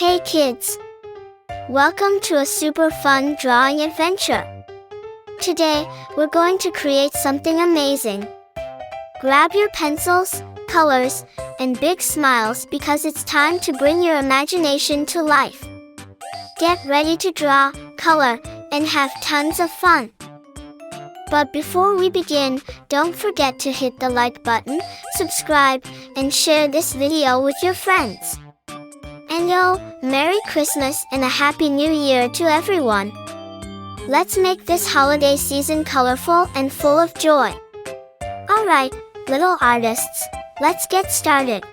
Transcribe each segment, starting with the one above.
Hey kids! Welcome to a super fun drawing adventure. Today, we're going to create something amazing. Grab your pencils, colors, and big smiles because it's time to bring your imagination to life. Get ready to draw, color, and have tons of fun. But before we begin, don't forget to hit the like button, subscribe, and share this video with your friends. And Merry Christmas and a Happy New Year to everyone! Let's make this holiday season colorful and full of joy. Alright, little artists, let's get started.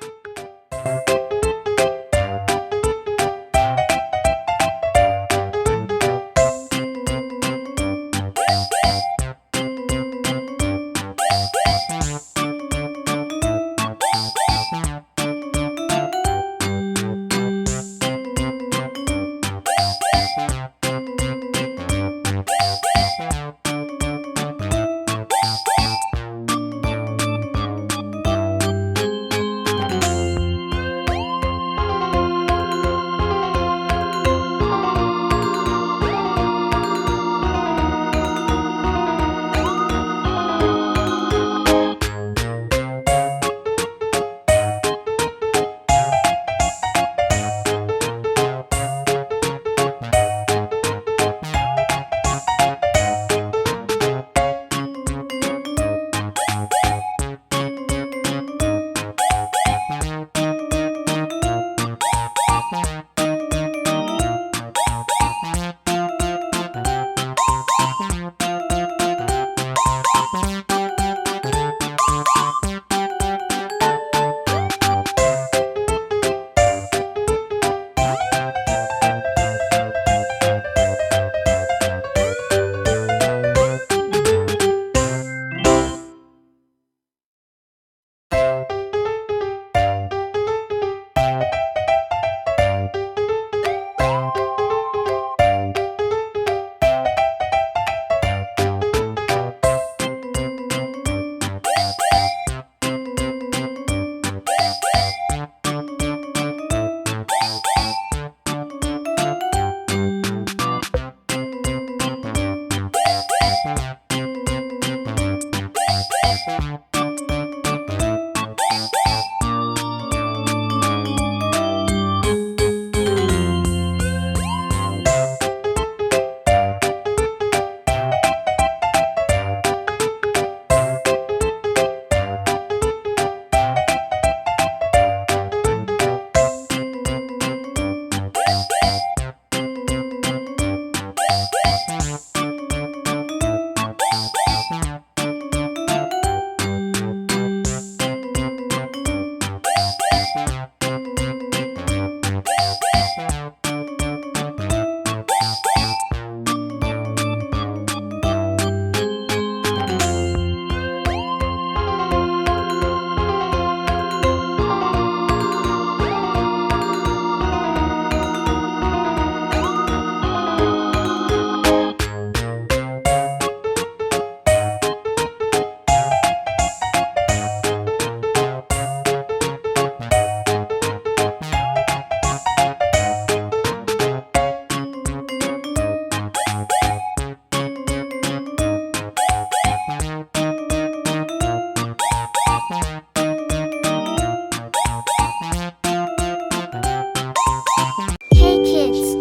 Hey kids!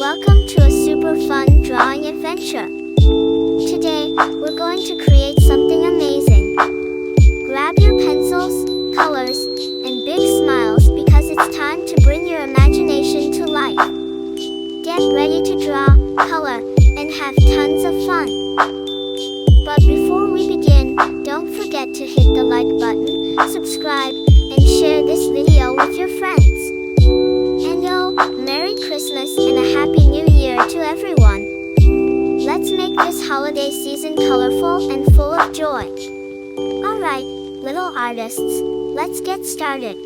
Welcome to a super fun drawing adventure. Today, we're going to create something amazing. Grab your pencils, colors, and big smiles because it's time to bring your imagination to life. Get ready to draw, color, and have tons of fun. But before we begin, don't forget to hit the like button, subscribe, and share this video with your friends. And Merry Christmas and a Happy New Year to everyone! Let's make this holiday season colorful and full of joy. Alright, little artists, let's get started.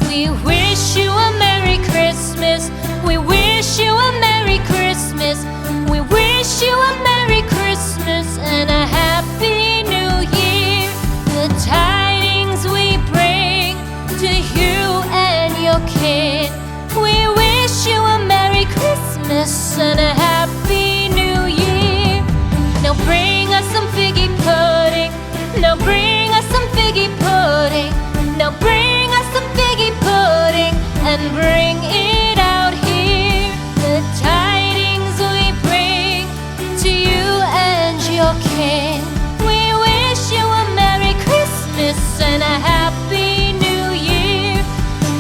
We wish you a Merry Christmas. We wish you a Merry Christmas. We wish you a Merry Christmas and a Happy New Year. The tidings we bring to you and your kin. We wish you a Merry Christmas and a Happy New Year. Now bring us some figgy pudding. Now bring us some figgy pudding. Now bring us some figgy pudding and bring it out here. The tidings we bring to you and your kin. We wish you a Merry Christmas and a Happy New Year.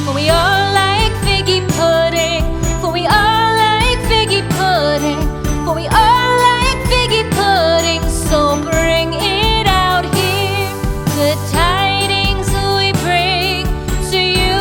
For we all like figgy pudding. For we all like figgy pudding. For we all like figgy pudding. So bring it out here. The tidings we bring to you.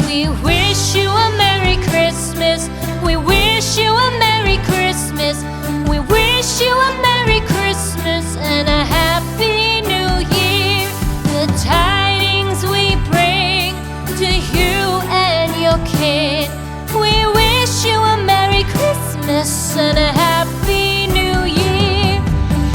We wish you a Merry Christmas. We wish you a Merry Christmas. We wish you a Merry Christmas and a Happy New Year. The tidings we bring to you and your kin. We wish you a Merry Christmas and a Happy New Year.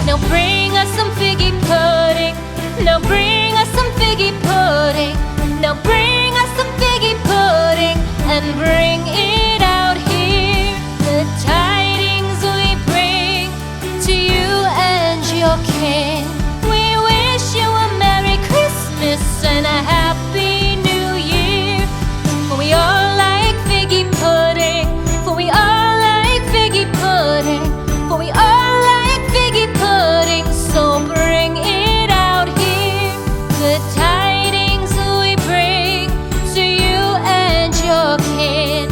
Now bring us some figgy pudding. Now bring us some figgy pudding. Now bring us some figgy pudding and bring it out here. The tidings we bring to you and your kin. We wish you a Merry Christmas and a Happy New Year. For we all like figgy pudding. For we all like figgy pudding. For we all like figgy pudding. So bring it out here. The tidings we bring to you and your kin.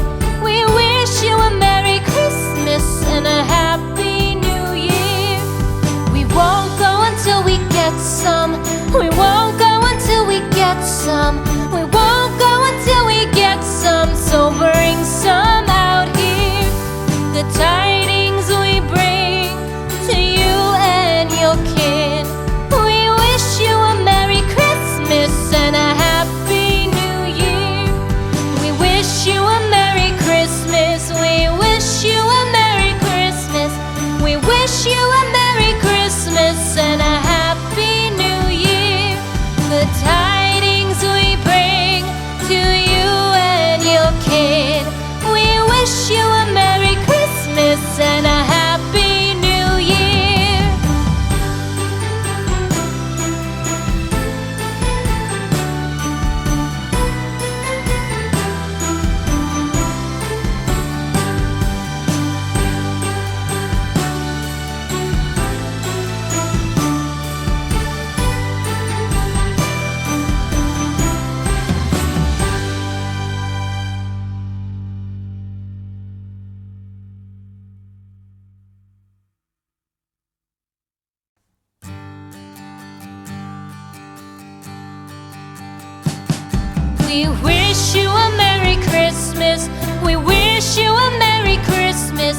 We wish you a Merry Christmas. We wish you a Merry Christmas.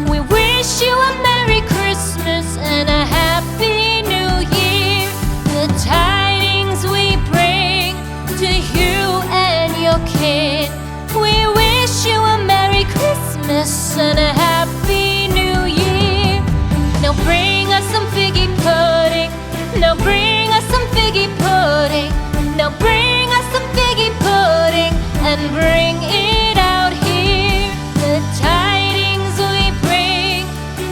We wish you a Merry Christmas and a Happy New Year. The tidings we bring to you and your kid. We wish you a Merry Christmas and a Happy New Year. Now bring us some figgy pudding. Now bring us some figgy pudding. Now bring us some figgy pudding and bring it out here. The tidings we bring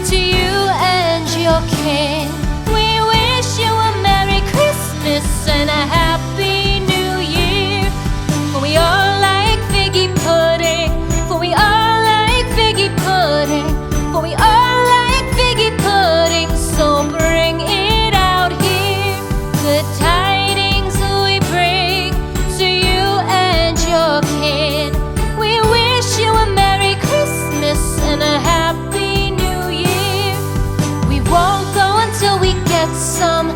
to you and your kin. We wish you a Merry Christmas and a Happy New Year. For we all like figgy pudding. For we all like figgy pudding. For we all like figgy pudding. So bring it out here. The tidings we bring to you and your kid. We wish you a Merry Christmas and a Happy New Year. We won't go until we get some.